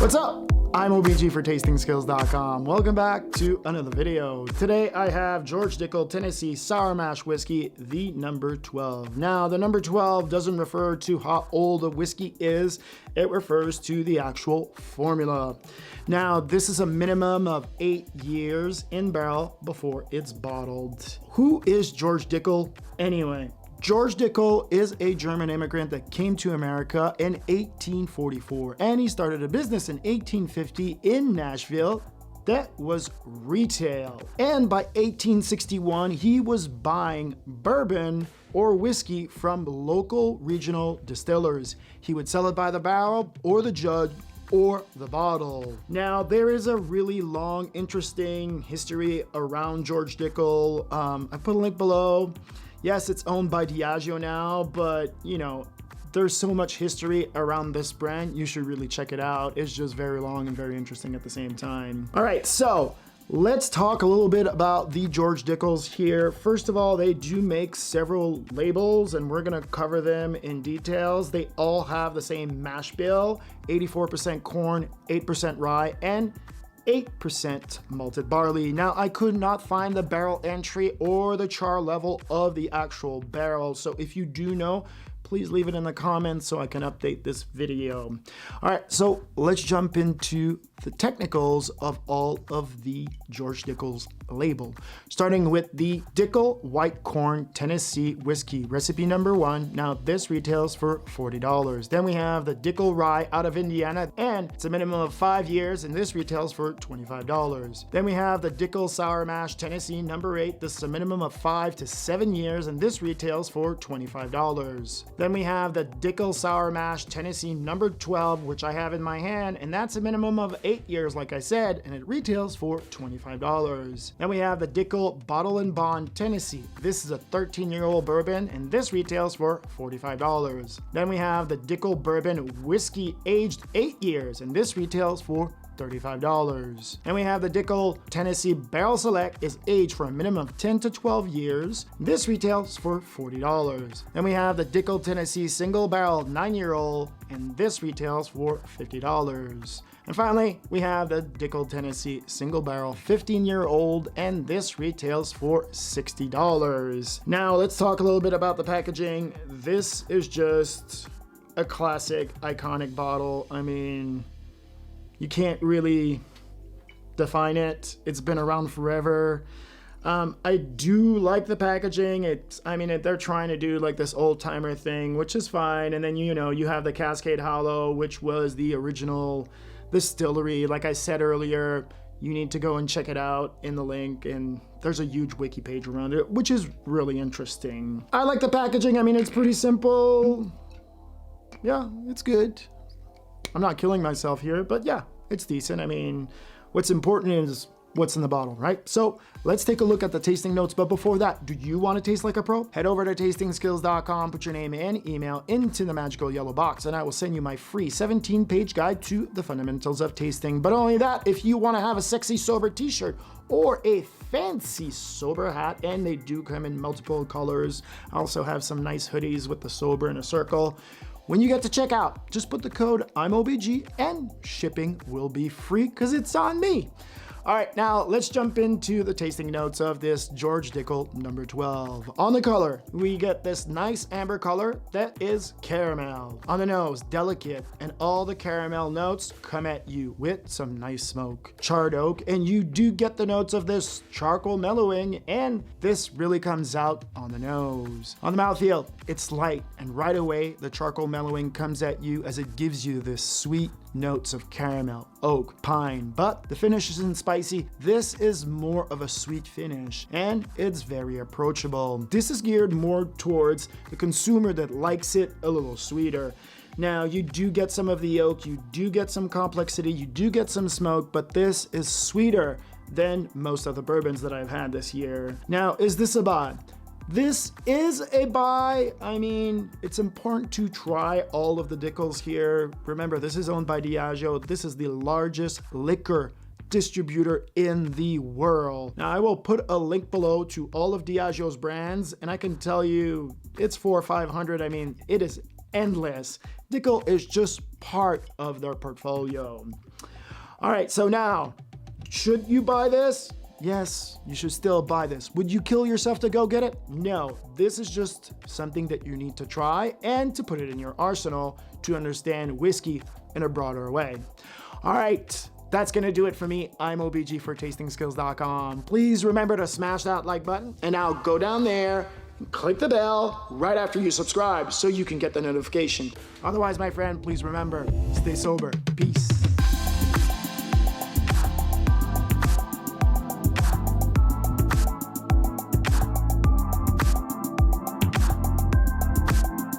What's up? I'm IAMOBG for TastingSkills.com. Welcome back to another video. Today I have George Dickel Tennessee Sour Mash Whiskey, the number 12. Now, the number 12 doesn't refer to how old a whiskey is, it refers to the actual formula. Now, this is a minimum of 8 years in barrel before it's bottled. Who is George Dickel anyway? George Dickel is a German immigrant that came to America in 1844, and he started a business in 1850 in Nashville that was retail. And by 1861, he was buying bourbon or whiskey from local regional distillers. He would sell it by the barrel or the jug or the bottle. Now, there is a really long, interesting history around George Dickel. I put a link below. Yes, it's owned by Diageo now, but you know, there's so much history around this brand. You should really check it out. It's just very long and very interesting at the same time. All right, so let's talk a little bit about the George Dickels here. First of all, they do make several labels and we're gonna cover them in details. They all have the same mash bill, 84% corn, 8% rye, and 8% malted barley. Now, I could not find the barrel entry or the char level of the actual barrel. So if you do know, please leave it in the comments so I can update this video. All right, so let's jump into the technicals of all of the George Dickel's label. Starting with the Dickel White Corn Tennessee Whiskey, recipe number 1. Now this retails for $40. Then we have the Dickel Rye out of Indiana, and it's a minimum of 5 years, and this retails for $25. Then we have the Dickel Sour Mash Tennessee number 8. This is a minimum of 5 to 7 years, and this retails for $25. Then we have the Dickel Sour Mash Tennessee number 12, which I have in my hand, and that's a minimum of 8 years, like I said, and it retails for $25. Then we have the Dickel Bottle and Bond Tennessee. This is a 13-year-old bourbon, and this retails for $45. Then we have the Dickel Bourbon Whiskey aged 8 years, and this retails for $35. And we have the Dickel Tennessee Barrel Select, is aged for a minimum of 10 to 12 years. This retails for $40. Then we have the Dickel Tennessee Single Barrel 9-year-old, and this retails for $50. And finally, we have the Dickel Tennessee Single Barrel 15-year-old, and this retails for $60. Now, let's talk a little bit about the packaging. This is just a classic, iconic bottle. I mean, you can't really define it. It's been around forever. I do like the packaging. They're trying to do like this old timer thing, which is fine. And then, you know, you have the Cascade Hollow, which was the original distillery. Like I said earlier, you need to go and check it out in the link, and there's a huge wiki page around it, which is really interesting. I like the packaging. I mean, it's pretty simple. Yeah, it's good. I'm not killing myself here, but yeah, it's decent. I mean, what's important is what's in the bottle, right? So let's take a look at the tasting notes. But before that, do you want to taste like a pro? Head over to TastingSkills.com, put your name and email into the magical yellow box, and I will send you my free 17-page guide to the fundamentals of tasting. But only that, if you want to have a sexy sober t-shirt or a fancy sober hat, and they do come in multiple colors. I also have some nice hoodies with the sober in a circle. When you get to checkout, just put the code IAMOBG and shipping will be free because it's on me. All right, now let's jump into the tasting notes of this George Dickel number 12. On the color, we get this nice amber color that is caramel. On the nose, delicate, and all the caramel notes come at you with some nice smoke. Charred oak, and you do get the notes of this charcoal mellowing, and this really comes out on the nose. On the mouthfeel, it's light, and right away, the charcoal mellowing comes at you as it gives you this sweet notes of caramel, oak, pine, but the finish isn't spicy. This is more of a sweet finish, and it's very approachable. This is geared more towards the consumer that likes it a little sweeter. Now, you do get some of the oak, you do get some complexity, you do get some smoke, but this is sweeter than most of the bourbons that I've had this year. Now, is this a buy? This is a buy. I mean, it's important to try all of the Dickels here. Remember, this is owned by Diageo. This is the largest liquor distributor in the world. Now, I will put a link below to all of Diageo's brands, and I can tell you it's 400 or 500. I mean, it is endless. Dickel is just part of their portfolio. All right, so now, should you buy this? Yes, you should still buy this. Would you kill yourself to go get it? No, this is just something that you need to try and to put it in your arsenal to understand whiskey in a broader way. All right, that's gonna do it for me. I'm IAMOBG for tastingskills.com. Please remember to smash that like button, and now go down there, click the bell right after you subscribe so you can get the notification. Otherwise, my friend, please remember, stay sober. Peace.